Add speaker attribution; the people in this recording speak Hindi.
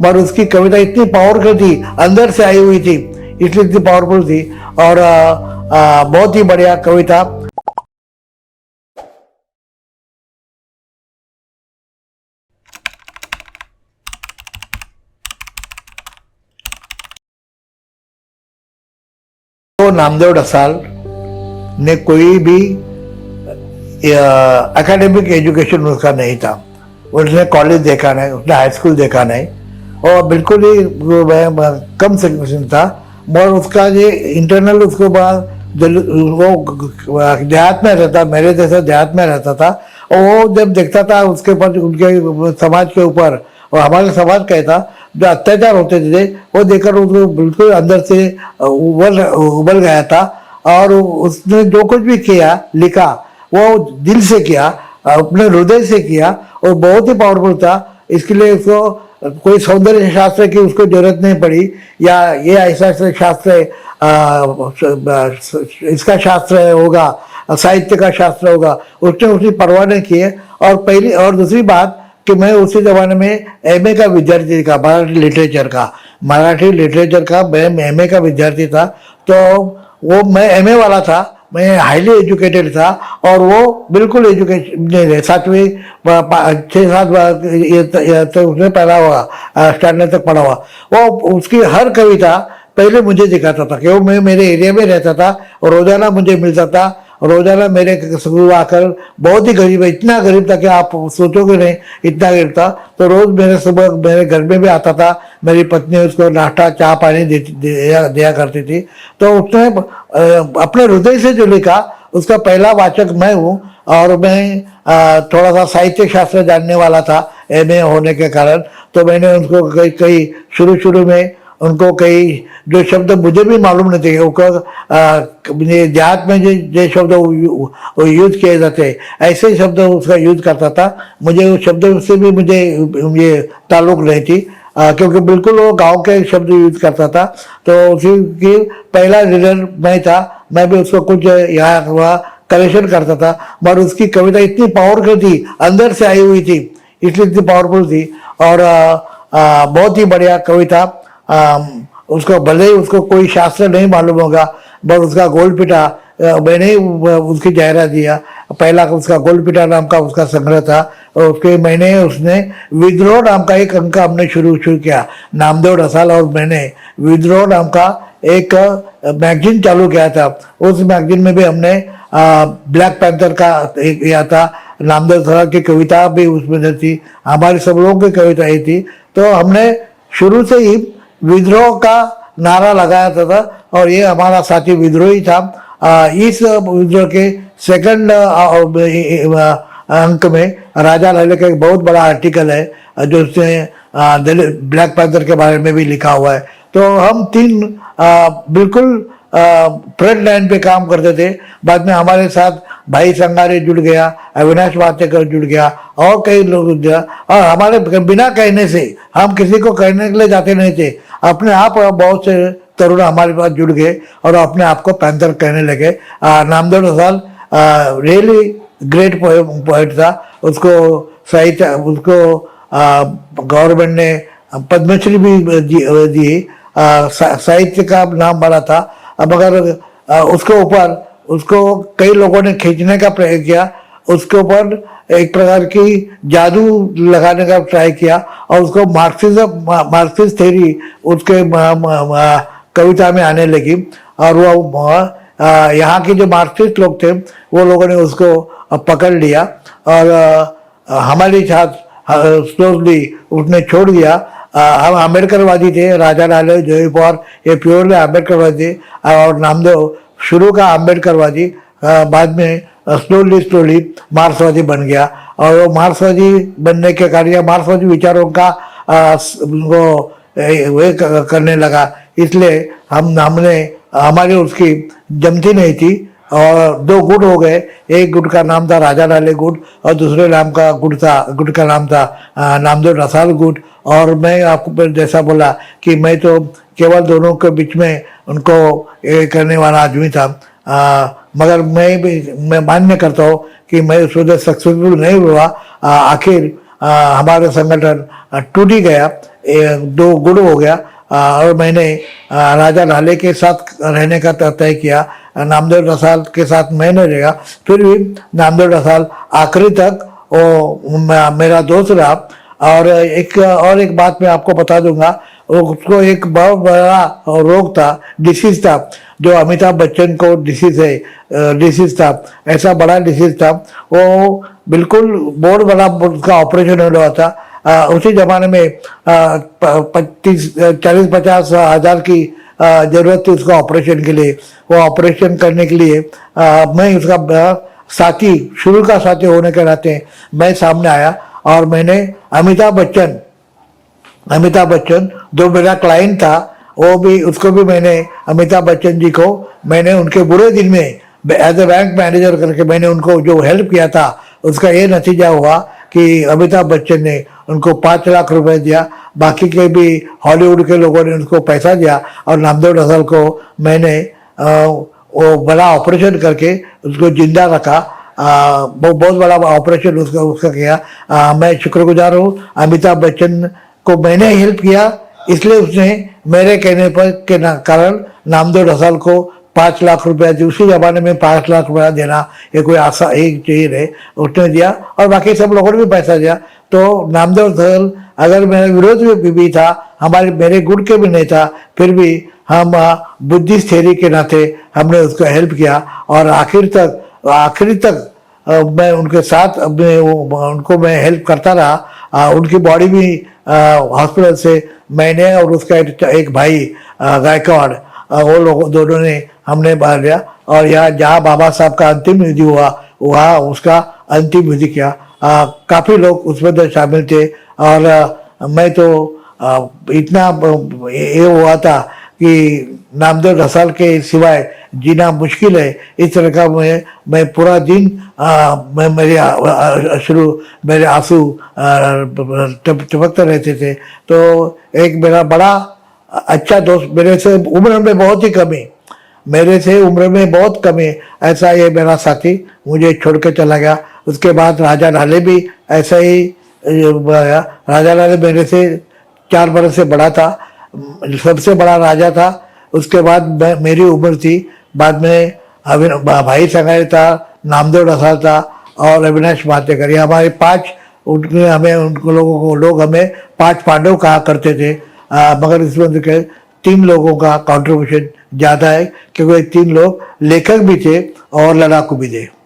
Speaker 1: पर उसकी कविता इतनी पावरफुल थी, अंदर से आई हुई थी, इसलिए इतनी पावरफुल थी। और बहुत ही बढ़िया कविता। तो नामदेव ढसाल ने कोई भी एकेडमिक एजुकेशन उसका नहीं था। उसने कॉलेज देखा नहीं, उसने हाई स्कूल देखा नहीं, और बिल्कुल ही कम सेक्शन था। और उसका ये इंटरनल उसको बाद वो देहात में रहता, मेरे जैसा देहात में रहता था, और वो जब देखता था उसके ऊपर, उनके समाज के ऊपर और हमारे समाज का था जो अत्याचार होते थे, वो देखकर उसको बिल्कुल अंदर से उबल गया था। और उसने जो कुछ भी किया, लिखा, वो दिल से किया, अपने हृदय से किया, और बहुत ही पावरफुल था। इसके लिए उसको कोई सौंदर्य शास्त्र की उसको जरूरत नहीं पड़ी, या ये ऐसा शास्त्र इसका शास्त्र होगा, साहित्य का शास्त्र होगा, उसने उसकी परवाह नहीं की है। और पहली और दूसरी बात कि मैं उसी जमाने में एमए का विद्यार्थी था, मराठी लिटरेचर का मैं एमए का विद्यार्थी था। तो वो मैं एमए वाला था, मैं हाईली एजुकेटेड था, और वो बिल्कुल एजुकेशन 7वीं 6-7 तो उसने पढ़ा हुआ, स्टैंडर्ड तक पढ़ा हुआ। वो उसकी हर कविता पहले मुझे दिखाता था, कि वो मैं मेरे एरिया में रहता था, और रोजाना मुझे मिलता था, रोजाना मेरे स्कूल आकर, बहुत ही गरीब है, इतना गरीब था कि आप सोचोगे नहीं, इतना गरीब था। तो रोज मेरे सुबह मेरे घर में भी आता था, मेरी पत्नी उसको नाश्ता चाय पानी दिया करती थी। तो उसने अपने हृदय से जो लिखा, उसका पहला वाचक मैं हूँ। और मैं थोड़ा सा साहित्य शास्त्र जानने वाला था एमए होने के कारण, तो मैंने उनको कई शुरू में उनको कई जो शब्द मुझे भी मालूम नहीं थे, देहात में जो शब्द यूज किए जाते, ऐसे शब्द उसका यूज करता था। मुझे उस शब्द से भी मुझे ये ताल्लुक नहीं थी, क्योंकि बिल्कुल वो गांव के शब्द यूज करता था। तो उसी की पहला रीडर मैं था, मैं भी उसको कुछ यहाँ वहाँ करेक्शन करता था। पर उसकी कविता इतनी पावरफुल थी, अंदर से आई हुई थी, इसलिए इतनी पावरफुल थी। और बहुत ही बढ़िया कविता। उसको भले ही उसको कोई शास्त्र नहीं मालूम होगा, बस उसका गोलपीटा मैंने ही उसकी जायरा दिया। पहला उसका गोलपीटा नाम का उसका संग्रह था, और उसके उसने विद्रोह नाम का एक अंक हमने शुरू किया, नामदेव ढसाल और मैंने विद्रोह नाम का एक मैगजीन चालू किया था। उस मैगजीन में भी हमने ब्लैक पैंथर का एक किया था, नामदेव ढसाल की कविता भी उसमें थी, हमारी सब लोगों की कविता ही थी। तो हमने शुरू से ही विद्रोह का नारा लगाया था, और ये हमारा साथी विद्रोही था। इस विद्रोह के सेकंड अंक में राजा लाले का एक बहुत बड़ा आर्टिकल है, जो उसने ब्लैक पैंथर के बारे में भी लिखा हुआ है। तो हम तीन बिल्कुल फ्रंट लाइन पे काम करते थे। बाद में हमारे साथ भाई संगारे जुड़ गया, अविनाश वातेकर जुड़ गया, और कई लोग जुड़ गया। और हमारे बिना कहने से, हम किसी को कहने के लिए जाते नहीं थे, अपने आप बहुत से तरुण हमारे पास जुड़ गए और अपने आप को पैंथर कहने लगे। नामदेव ढसाल रियली ग्रेट पोएट था। उसको साहित्य, उसको गवर्नमेंट ने पद्मश्री भी दी, साहित्य का नाम बना था। अब अगर उसके ऊपर उसको कई लोगों ने खींचने का प्रयास किया, उसके ऊपर एक प्रकार की जादू लगाने का ट्राई किया, और उसको मार्क्सिस्ट थ्योरी उसके कविता में आने लगी। और वो यहाँ के जो मार्क्सिस्ट लोग थे, वो लोगों ने उसको पकड़ लिया, और हमारे साथ स्लोली उसने छोड़ दिया। हम अम्बेडकरवादी थे, राजा लाले, जोई पवार ये प्योरली अम्बेडकरवादी, और नामदेव शुरू का अम्बेडकरवादी, बाद में स्लोली मार्क्सवादी बन गया। और वो मार्क्सवादी बनने के कारण, या मार्क्सवादी विचारों का वो वे करने लगा, इसलिए हमने हमारी उसकी जमती नहीं थी, और दो गुट हो गए। एक गुट का नाम था राजा लाले गुट, और दूसरे नाम का गुट का नाम था नामदेव ढसाल गुट। और मैं आपको जैसा बोला कि मैं तो केवल दोनों के बीच में उनको करने वाला आदमी था, मगर मैं मान्य करता हूँ कि मैं उस वजह सक्सेसफुल नहीं हुआ। आखिर हमारा संगठन टूट ही गया। दो गुड़ हो गया। और मैंने राजा लाले के साथ रहने का तय किया। नामदेव रसाल के साथ मैं नहीं रहेगा, फिर भी नामदेव रसाल आखिरी तक वो मेरा दोस्त रहा। और एक बात मैं आपको बता दूंगा, उसको एक बहुत बड़ा रोग था, डिसीज था, जो अमिताभ बच्चन को डिसीज था, ऐसा बड़ा डिसीज था। वो बिल्कुल बहुत बड़ा उसका ऑपरेशन हो रहा था। उसी जमाने में 40-50 हजार की जरूरत थी उसका ऑपरेशन के लिए। वो ऑपरेशन करने के लिए मैं उसका साथी, शुरू का साथी होने के नाते मैं सामने आया। और मैंने अमिताभ बच्चन जो मेरा क्लाइंट था, उसको भी मैंने, अमिताभ बच्चन जी को मैंने उनके बुरे दिन में एज ए बैंक मैनेजर करके मैंने उनको जो हेल्प किया था, उसका ये नतीजा हुआ कि अमिताभ बच्चन ने उनको 5 लाख रुपए दिया। बाकी के भी हॉलीवुड के लोगों ने उनको पैसा दिया। और नामदेव रसाल को मैंने वो बड़ा ऑपरेशन करके उसको जिंदा रखा। बहुत बड़ा ऑपरेशन उसका किया। मैं शुक्रगुजार हूँ अमिताभ बच्चन को, मैंने हेल्प किया, इसलिए उसने मेरे कहने पर के कारण नामदेव रसाल को 5 लाख रुपया, उसी जमाने में 5 लाख रुपया देना ये कोई आशा एक चीज है, उसने दिया। और बाकी सब लोगों ने भी पैसा दिया। तो नामदेव रसाल अगर मेरे विरोध में भी था, मेरे गुट के भी नहीं था, फिर भी हम बुद्धिस्ट थ्योरी के नाते हमने उसको हेल्प किया। और आखिरी तक मैं उनके साथ उनको मैं हेल्प करता रहा। उनकी बॉडी भी हॉस्पिटल से मैंने और उसका एक भाई गायकवाड़, वो लोग दोनों ने हमने बाहर लिया। और यहाँ जहाँ बाबा साहब का अंतिम विधि हुआ, वहाँ उसका अंतिम विधि किया। काफ़ी लोग उसमें तो शामिल थे। और मैं तो इतना ये हुआ था कि नामदेव रसाल के सिवाय जीना मुश्किल है, इस तरह का मैं पूरा दिन मेरे आंसू टपकते रहते थे। तो एक मेरा बड़ा अच्छा दोस्त, मेरे से उम्र में बहुत कमी, ऐसा ये मेरा साथी मुझे छोड़ के चला गया। उसके बाद राजा लाले भी ऐसा ही राजा लाले मेरे से 4 बरस से बड़ा था, सबसे बड़ा राजा था। उसके बाद मेरी उम्र थी। बाद में भाई संगाई था, नामदेव रसाल था और अविनाश मातेकर। ये हमारे 5, लोग हमें 5 पांडव कहा करते थे। मगर इसमें 3 लोगों का कंट्रीब्यूशन ज़्यादा है, क्योंकि 3 लोग लेखक भी थे और लड़ाकू भी थे।